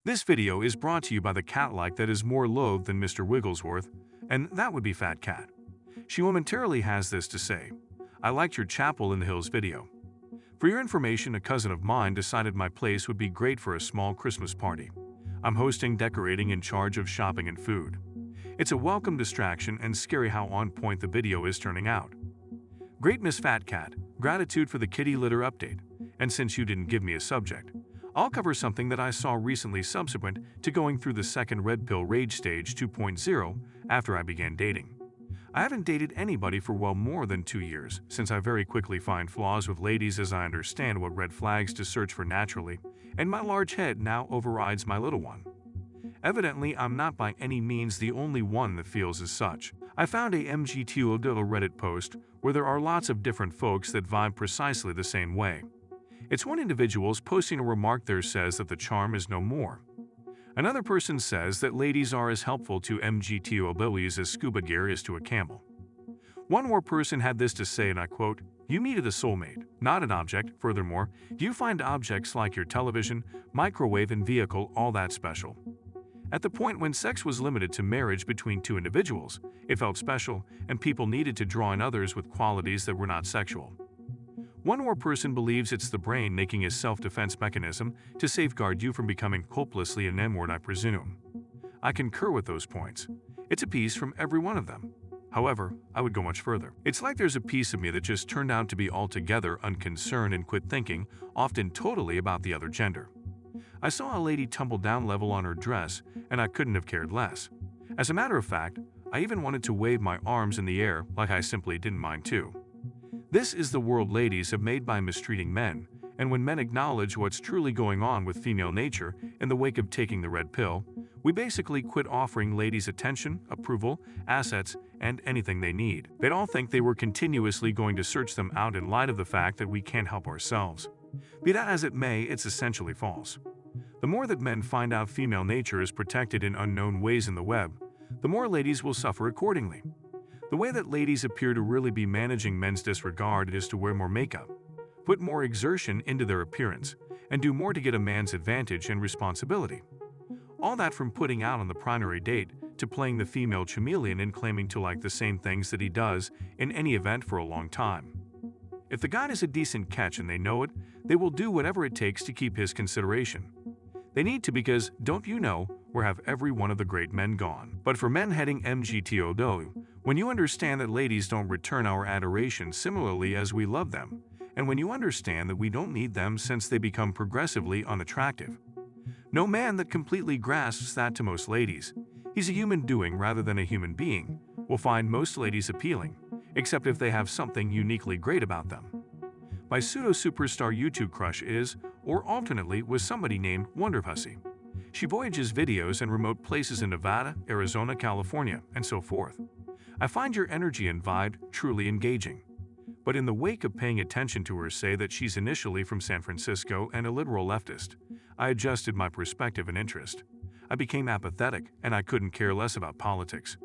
This video is brought to you by the cat-like that is more loathed than Mr. Wigglesworth, and that would be Fat Cat. She momentarily has this to say: I liked your Chapel in the Hills video. For your information, a cousin of mine decided my place would be great for a small Christmas party. I'm hosting, decorating, in charge of shopping and food. It's a welcome distraction and scary how on point the video is turning out. Great Miss Fat Cat, gratitude for the kitty litter update. And since you didn't give me a subject, I'll cover something that I saw recently subsequent to going through the second red pill rage stage 2.0 after I began dating. I haven't dated anybody for well more than 2 years, since I very quickly find flaws with ladies as I understand what red flags to search for naturally, and my large head now overrides my little one. Evidently, I'm not by any means the only one that feels as such. I found a MGTOW Reddit post where there are lots of different folks that vibe precisely the same way. It's one individual's posting a remark there says that the charm is no more. Another person says that ladies are as helpful to MGTOWs as scuba gear is to a camel. One more person had this to say, and I quote, "You needed a soulmate, not an object. Furthermore, do you find objects like your television, microwave, and vehicle all that special? At the point when sex was limited to marriage between two individuals, it felt special, and people needed to draw in others with qualities that were not sexual." One more person believes it's the brain making a self-defense mechanism to safeguard you from becoming hopelessly an N-word, I presume. I concur with those points. It's a piece from every one of them. However, I would go much further. It's like there's a piece of me that just turned out to be altogether unconcerned and quit thinking, often totally, about the other gender. I saw a lady tumble down level on her dress, and I couldn't have cared less. As a matter of fact, I even wanted to wave my arms in the air like I simply didn't mind too. This is the world ladies have made by mistreating men, and when men acknowledge what's truly going on with female nature in the wake of taking the red pill, we basically quit offering ladies attention, approval, assets, and anything they need. They'd all think they were continuously going to search them out in light of the fact that we can't help ourselves. Be that as it may, it's essentially false. The more that men find out female nature is protected in unknown ways in the web, the more ladies will suffer accordingly. The way that ladies appear to really be managing men's disregard is to wear more makeup, put more exertion into their appearance, and do more to get a man's advantage and responsibility. All that from putting out on the primary date to playing the female chameleon and claiming to like the same things that he does in any event for a long time. If the guy is a decent catch and they know it, they will do whatever it takes to keep his consideration. They need to, because, don't you know, where have every one of the great men gone? But for men heading MGTOW, when you understand that ladies don't return our adoration similarly as we love them, and when you understand that we don't need them since they become progressively unattractive. No man that completely grasps that to most ladies, he's a human doing rather than a human being, will find most ladies appealing, except if they have something uniquely great about them. My pseudo-superstar YouTube crush is, or alternately, was somebody named Wonderpussy. She voyages videos in remote places in Nevada, Arizona, California, and so forth. I find your energy and vibe truly engaging. But in the wake of paying attention to her say that she's initially from San Francisco and a literal leftist, I adjusted my perspective and interest. I became apathetic, and I couldn't care less about politics.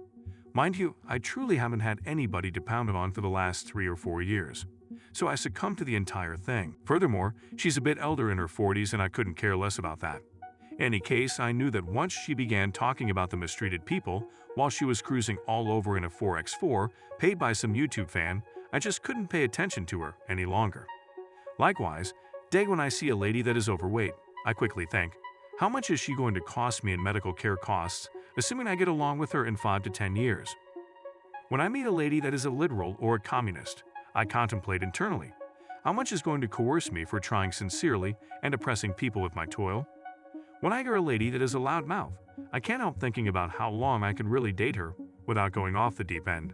Mind you, I truly haven't had anybody to pound on for the last 3 or 4 years. So I succumbed to the entire thing. Furthermore, she's a bit elder in her 40s, and I couldn't care less about that. In any case, I knew that once she began talking about the mistreated people while she was cruising all over in a 4x4 paid by some YouTube fan, I just couldn't pay attention to her any longer. Likewise, when I see a lady that is overweight, I quickly think, how much is she going to cost me in medical care costs, assuming I get along with her in 5 to 10 years? When I meet a lady that is a literal or a communist, I contemplate internally, how much is going to coerce me for trying sincerely and oppressing people with my toil? When I hear a lady that is a loud mouth, I can't help thinking about how long I can really date her without going off the deep end.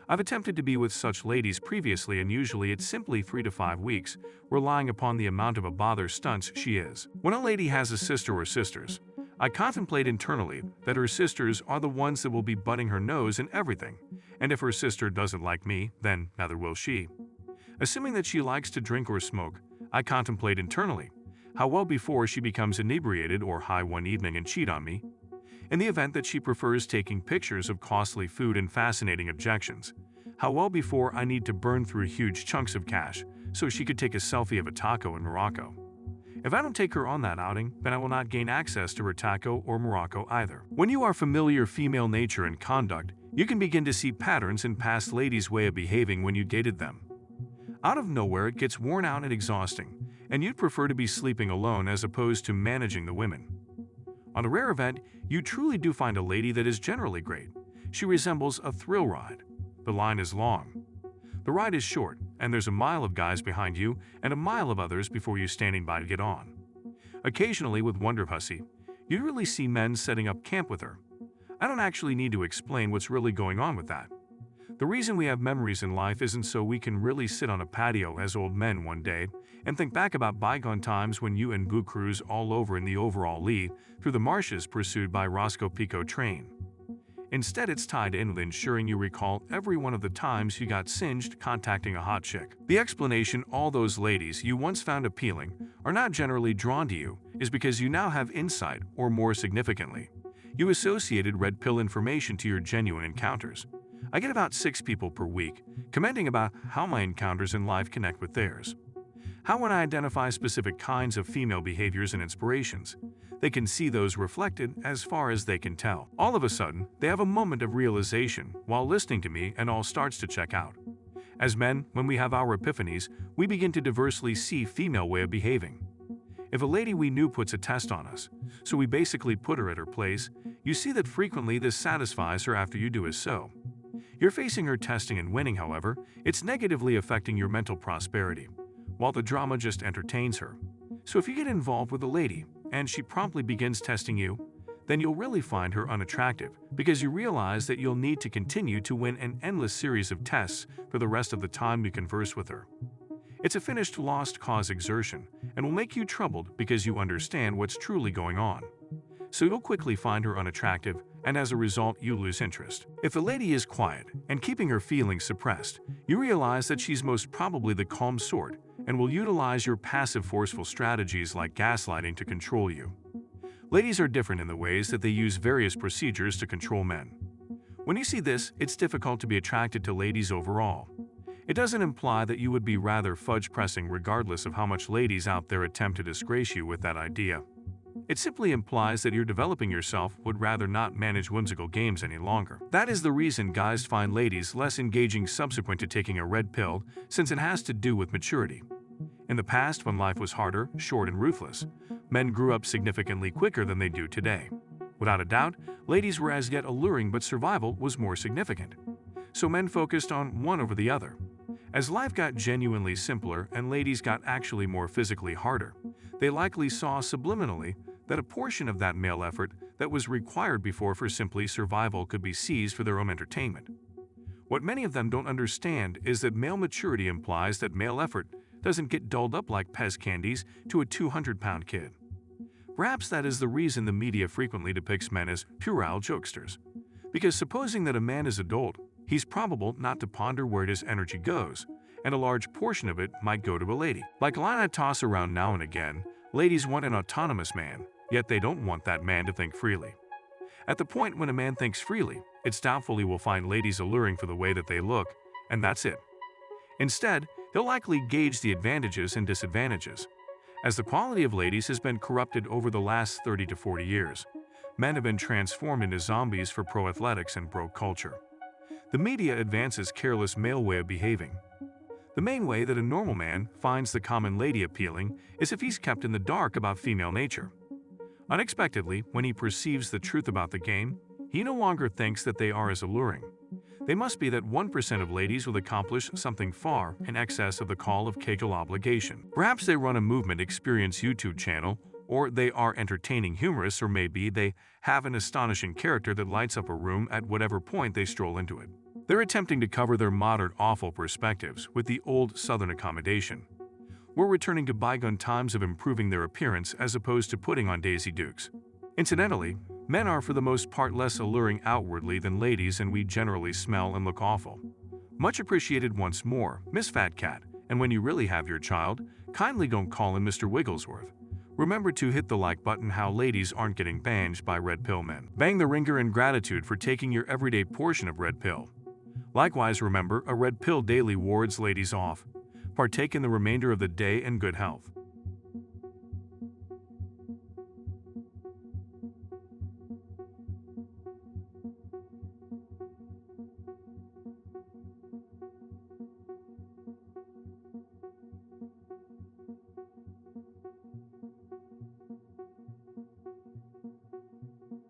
I've attempted to be with such ladies previously, and usually it's simply 3 to 5 weeks, relying upon the amount of a bother stunts she is. When a lady has a sister or sisters, I contemplate internally that her sisters are the ones that will be butting her nose in everything, and if her sister doesn't like me, then neither will she. Assuming that she likes to drink or smoke, I contemplate internally how well before she becomes inebriated or high one evening and cheat on me. In the event that she prefers taking pictures of costly food and fascinating objections, how well before I need to burn through huge chunks of cash so she could take a selfie of a taco in Morocco. If I don't take her on that outing, then I will not gain access to her taco or Morocco either. When you are familiar female nature and conduct, you can begin to see patterns in past ladies' way of behaving when you dated them. Out of nowhere, it gets worn out and exhausting, and you'd prefer to be sleeping alone as opposed to managing the women. On a rare event, you truly do find a lady that is generally great. She resembles a thrill ride. The line is long. The ride is short, and there's a mile of guys behind you and a mile of others before you standing by to get on. Occasionally, with Wonder Pussy, you really see men setting up camp with her. I don't actually need to explain what's really going on with that. The reason we have memories in life isn't so we can really sit on a patio as old men one day and think back about bygone times when you and Boo cruise all over in the overall Lee through the marshes pursued by Roscoe Pico train. Instead, it's tied in with ensuring you recall every one of the times you got singed contacting a hot chick. The explanation all those ladies you once found appealing are not generally drawn to you is because you now have insight, or more significantly, you associated red pill information to your genuine encounters. I get about 6 people per week commenting about how my encounters in life connect with theirs. How when I identify specific kinds of female behaviors and inspirations, they can see those reflected as far as they can tell. All of a sudden, they have a moment of realization while listening to me and all starts to check out. As men, when we have our epiphanies, we begin to diversely see female way of behaving. If a lady we knew puts a test on us, so we basically put her at her place, you see that frequently this satisfies her after you do as so. You're facing her testing and winning, however, it's negatively affecting your mental prosperity, while the drama just entertains her. So if you get involved with a lady, and she promptly begins testing you, then you'll really find her unattractive because you realize that you'll need to continue to win an endless series of tests for the rest of the time you converse with her. It's a finished lost cause exertion and will make you troubled because you understand what's truly going on. So you'll quickly find her unattractive, and as a result, you lose interest. If the lady is quiet and keeping her feelings suppressed, you realize that she's most probably the calm sort and will utilize your passive forceful strategies like gaslighting to control you. Ladies are different in the ways that they use various procedures to control men. When you see this, it's difficult to be attracted to ladies overall. It doesn't imply that you would be rather fudge-pressing regardless of how much ladies out there attempt to disgrace you with that idea. It simply implies that you're developing yourself would rather not manage whimsical games any longer. That is the reason guys find ladies less engaging subsequent to taking a red pill, since it has to do with maturity. In the past, when life was harder, short, and ruthless, men grew up significantly quicker than they do today. Without a doubt, ladies were as yet alluring, but survival was more significant. So men focused on one over the other. As life got genuinely simpler and ladies got actually more physically harder, they likely saw subliminally that a portion of that male effort that was required before for simply survival could be seized for their own entertainment. What many of them don't understand is that male maturity implies that male effort doesn't get dulled up like Pez candies to a 200-pound kid. Perhaps that is the reason the media frequently depicts men as puerile jokesters. Because supposing that a man is adult, he's probable not to ponder where his energy goes, and a large portion of it might go to a lady. Like a line I toss around now and again, ladies want an autonomous man, yet they don't want that man to think freely. At the point when a man thinks freely, it's doubtful he will find ladies alluring for the way that they look, and that's it. Instead, he'll likely gauge the advantages and disadvantages. As the quality of ladies has been corrupted over the last 30 to 40 years, men have been transformed into zombies for pro-athletics and pro-culture. The media advances careless male way of behaving. The main way that a normal man finds the common lady appealing is if he's kept in the dark about female nature. Unexpectedly, when he perceives the truth about the game, he no longer thinks that they are as alluring. They must be that 1% of ladies will accomplish something far in excess of the call of Kegel obligation. Perhaps they run a movement experience YouTube channel, or they are entertaining humorists, or maybe they have an astonishing character that lights up a room at whatever point they stroll into it. They're attempting to cover their modern awful perspectives with the old Southern accommodation. We're returning to bygone times of improving their appearance as opposed to putting on Daisy Dukes. Incidentally, men are for the most part less alluring outwardly than ladies, and we generally smell and look awful. Much appreciated once more, Miss Fat Cat, and when you really have your child, kindly don't call him Mr. Wigglesworth. Remember to hit the like button how ladies aren't getting banged by red pill men. Bang the ringer in gratitude for taking your everyday portion of red pill. Likewise, remember, a red pill daily wards ladies off. Partake in the remainder of the day in good health.